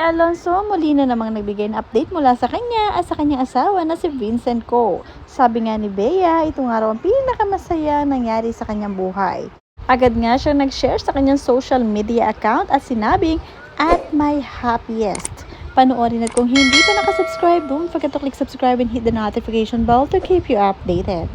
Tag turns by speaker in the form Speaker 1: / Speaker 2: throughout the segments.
Speaker 1: Bea Alonso muli na namang nagbigay ng update mula sa kanya at sa kanyang asawa na si Vincent Co. Sabi nga ni Bea, itong araw ang pinakamasaya nangyari sa kanyang buhay. Agad nga siyang nag-share sa kanyang social media account at sinabing, "At my happiest." Panoorin at kung hindi pa nakasubscribe, don't forget to click subscribe and hit the notification bell to keep you updated.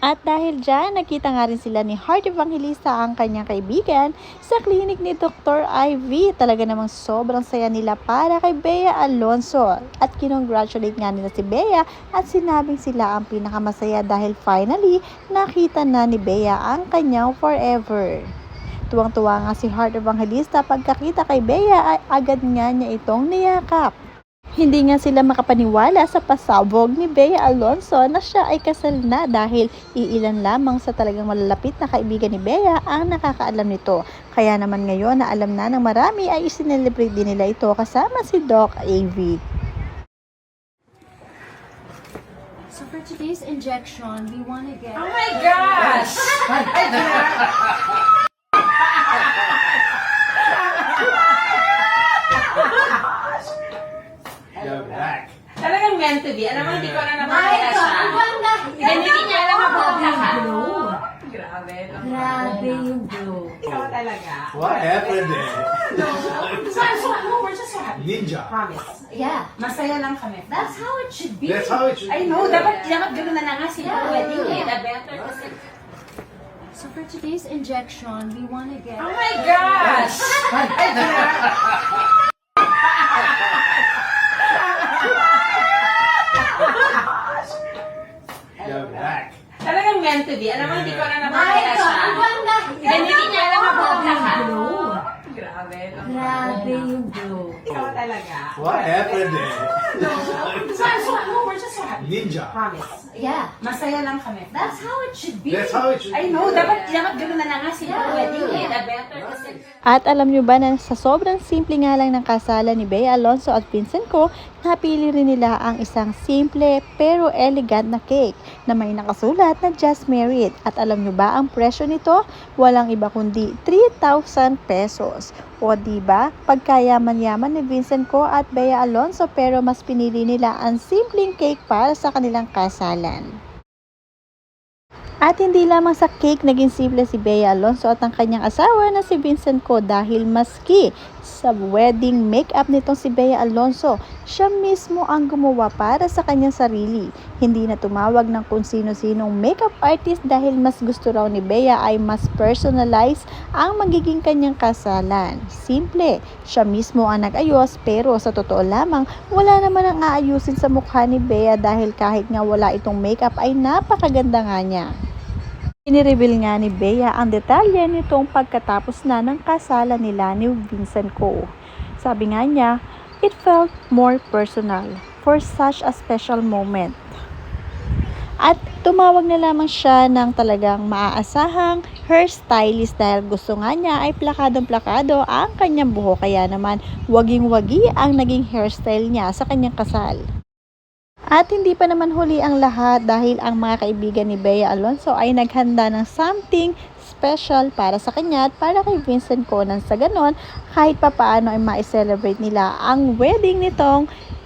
Speaker 1: At dahil dyan, nakita nga rin sila ni Heart Evangelista ang kanyang kaibigan sa klinik ni Dr. Ivy. Talaga namang sobrang saya nila para kay Bea Alonso. At kinongratulate nga nila si Bea at sinabing sila ang pinakamasaya dahil finally nakita na ni Bea ang kanyang forever. Tuwang-tuwa nga si Heart Evangelista pagkakita kay Bea ay agad nga niya itong niyakap. Hindi nga sila makapaniwala sa pasabog ni Bea Alonso na siya ay kasal na dahil iilan lamang sa talagang malalapit na kaibigan ni Bea ang nakakaalam nito. Kaya naman ngayon na alam na ng marami ay isinelebrate din nila ito kasama si Doc AV.
Speaker 2: So for today's injection, we want to get...
Speaker 3: Oh my gosh!
Speaker 4: You're back.
Speaker 3: Talagang meant to be. Alam mo, hindi ko na naman
Speaker 2: Ay,
Speaker 3: kaya siya.
Speaker 2: ang ganda!
Speaker 3: Hindi niya alam ang pagkaka.
Speaker 2: Glow.
Speaker 3: Grabe. No?
Speaker 2: Grabe yung glow.
Speaker 3: Ikaw talaga.
Speaker 4: What happened there?
Speaker 3: We're just so happy.
Speaker 4: Ninja.
Speaker 3: Promise.
Speaker 2: Yeah,
Speaker 3: Masaya lang kami.
Speaker 2: that's how it should be.
Speaker 4: That's how it should
Speaker 3: I
Speaker 4: be.
Speaker 3: know, dapat gano'n na nga si
Speaker 2: Yeah.
Speaker 3: wedding eh. The better kasi.
Speaker 2: So for today's injection, we want to get...
Speaker 3: Oh my gosh!
Speaker 4: You're back.
Speaker 3: Talagang meant to be. Alam mo, hindi ko na naman
Speaker 2: Ay,
Speaker 3: kaya siya.
Speaker 2: ang ganda!
Speaker 3: Hindi niya alam ang pagkaka.
Speaker 2: Glow.
Speaker 3: Grabe. No?
Speaker 2: Grabe yung glow.
Speaker 3: Ikaw talaga.
Speaker 4: What happened there?
Speaker 3: We're just so happy.
Speaker 4: Ninja.
Speaker 3: Promise.
Speaker 2: Yeah,
Speaker 3: Masaya lang kami.
Speaker 2: that's how it should be.
Speaker 4: That's how it should
Speaker 3: I
Speaker 4: be.
Speaker 3: know, dapat gano'n na nga si
Speaker 2: Yeah.
Speaker 3: wedding eh. The better kasi.
Speaker 1: At alam nyo ba na sa sobrang simple nga lang ng kasalan ni Bea Alonso at Vincent Co, napili rin nila ang isang simple pero elegant na cake na may nakasulat na Just Married. At alam nyo ba ang presyo nito? Walang iba kundi 3,000 pesos. O diba, pagkayaman-yaman ni Vincent Co at Bea Alonso pero mas pinili nila ang simpleng cake para sa kanilang kasalan. At hindi lamang sa cake naging simple si Bea Alonso at ang kanyang asawa na si Vincent Co dahil maski sa wedding makeup nitong si Bea Alonso, siya mismo ang gumawa para sa kanyang sarili. Hindi na tumawag ng kung sino-sinong makeup artist dahil mas gusto raw ni Bea ay mas personalize ang magiging kanyang kasalan. Simple, siya mismo ang nag-ayos pero sa totoo lamang wala naman ang aayusin sa mukha ni Bea dahil kahit nga wala itong makeup ay napakaganda nga niya. Inireveal nga ni Bea ang detalye nitong pagkatapos na ng kasalan nila ni Vincent Co. Sabi nga niya, "It felt more personal for such a special moment." At tumawag na lamang siya ng talagang maaasahang hairstylist dahil gusto nga niya ay plakadong-plakado ang kanyang buhok kaya naman waging-wagi ang naging hairstyle niya sa kanyang kasal. At hindi pa naman huli ang lahat dahil ang mga kaibigan ni Bea Alonso ay naghanda ng something special para sa kanya at para kay Vincent Co nang sa ganon kahit papaano ay ma-celebrate nila ang wedding nitong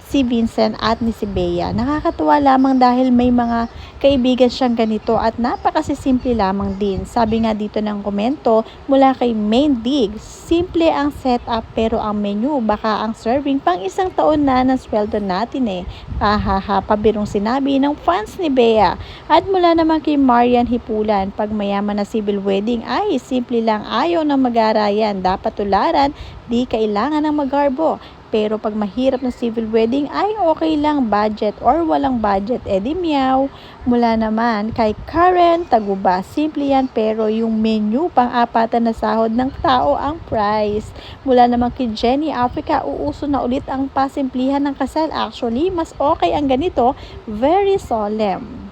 Speaker 1: si Vincent at ni si Bea. Nakakatuwa lamang dahil may mga kaibigan siyang ganito at napakasisimple lamang din. Sabi nga dito ng komento mula kay Main Dig, simple ang setup pero ang menu baka ang serving pang isang taon na ng sweldo natin eh. Ahaha, pabirong sinabi ng fans ni Bea. At mula naman kay Marian Hipulan, pag mayaman na civil wedding ay simple lang, ayaw ng mag-arayan, dapat tularan, di kailangan ng magarbo. Pero pag mahirap na civil wedding ay okay lang, budget or walang budget, edi meow. Mula naman kay Karen Taguba, simple yan pero yung menu pang-apatan na sahod ng tao ang price. Mula naman kay Jenny Africa, uuso na ulit ang pasimplihan ng kasal. Actually, mas okay ang ganito, very solemn.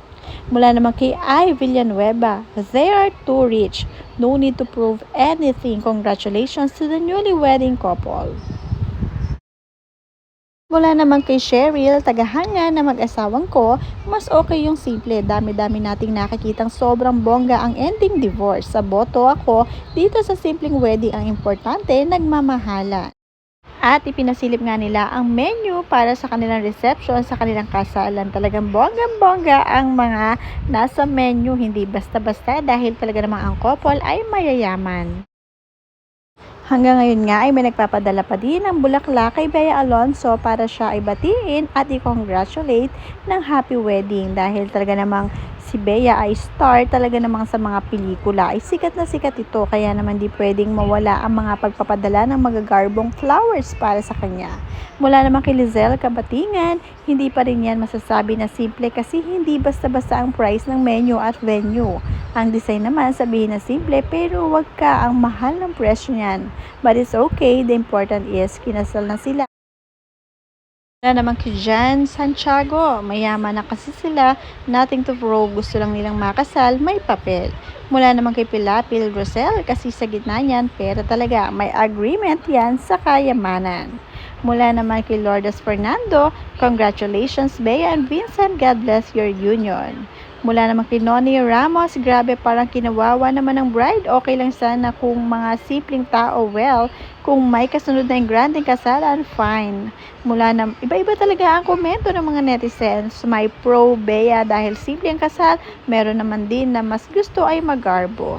Speaker 1: Mula naman kay I. Villanueva, "They are too rich. No need to prove anything. Congratulations to the newly wedding couple." Mula naman kay Cheryl, tagahanga na mag-asawang ko, mas okay yung simple. Dami-dami nating nakikitang sobrang bongga ang ending divorce. Sa boto ako, dito sa simpleng wedding ang importante, nagmamahala. At ipinasilip nga nila ang menu para sa kanilang reception sa kanilang kasalan. Talagang bonggang-bongga ang mga nasa menu, hindi basta-basta dahil talaga namang ang couple ay mayayaman. Hanggang ngayon nga ay may nagpapadala pa din ng bulaklak kay Bea Alonso para siya ay batiin at i-congratulate ng happy wedding dahil talaga namang si Bea ay star talaga namang sa mga pelikula. Ay sikat na sikat ito kaya naman di pwedeng mawala ang mga pagpapadala ng magagarbong flowers para sa kanya. Mula naman kay Lizelle Kabatingan, hindi pa rin yan masasabi na simple kasi hindi basta-basta ang price ng menu at venue. Ang design naman sabihin na simple pero wag ka ang mahal ng presyo niyan. But it's okay, the important is kinasal na sila. Wala naman kay Jan Santiago, mayaman na kasi sila, nothing to prove, gusto lang nilang makasal, may papel. Mula naman kay Pilapil Rosel, kasi sa gitna niyan, pera talaga, may agreement yan sa kayamanan. Mula naman kay Lourdes Fernando, congratulations Bea and Vincent, God bless your union. Mula naman kay Noni Ramos, grabe parang kinawawa naman ng bride, okay lang sana kung mga simpleng tao, well, kung may kasunod na yung granding kasalan, fine. Mula na, iba-iba talaga ang komento ng mga netizens, may pro Bea dahil simple ang kasal, meron naman din na mas gusto ay magarbo.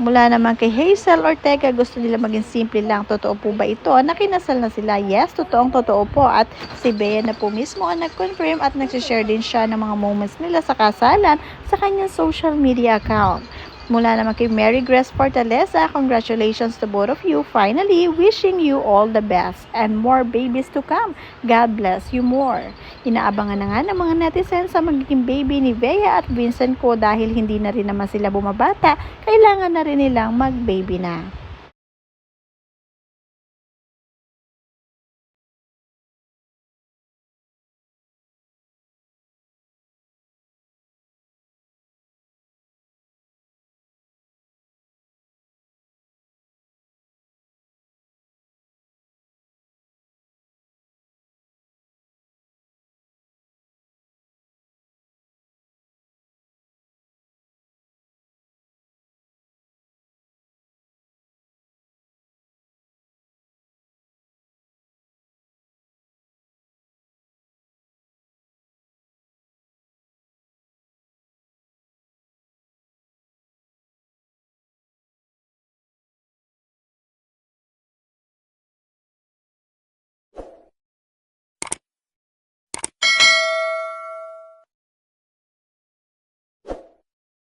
Speaker 1: Mula naman kay Hazel Ortega, gusto nila maging simple lang. Totoo po ba ito? Nakinasal na sila? Yes, totoo po. At si Bea na po mismo ang nag-confirm at nagsishare din siya ng mga moments nila sa kasalan sa kanyang social media account. Mula naman kay Mary Grace Fortaleza, congratulations to both of you. Finally, wishing you all the best and more babies to come. God bless you more. Inaabangan na nga ng mga netizens sa magiging baby ni Bea at Vincent ko dahil hindi na rin naman sila bumabata, kailangan na rin nilang mag-baby na.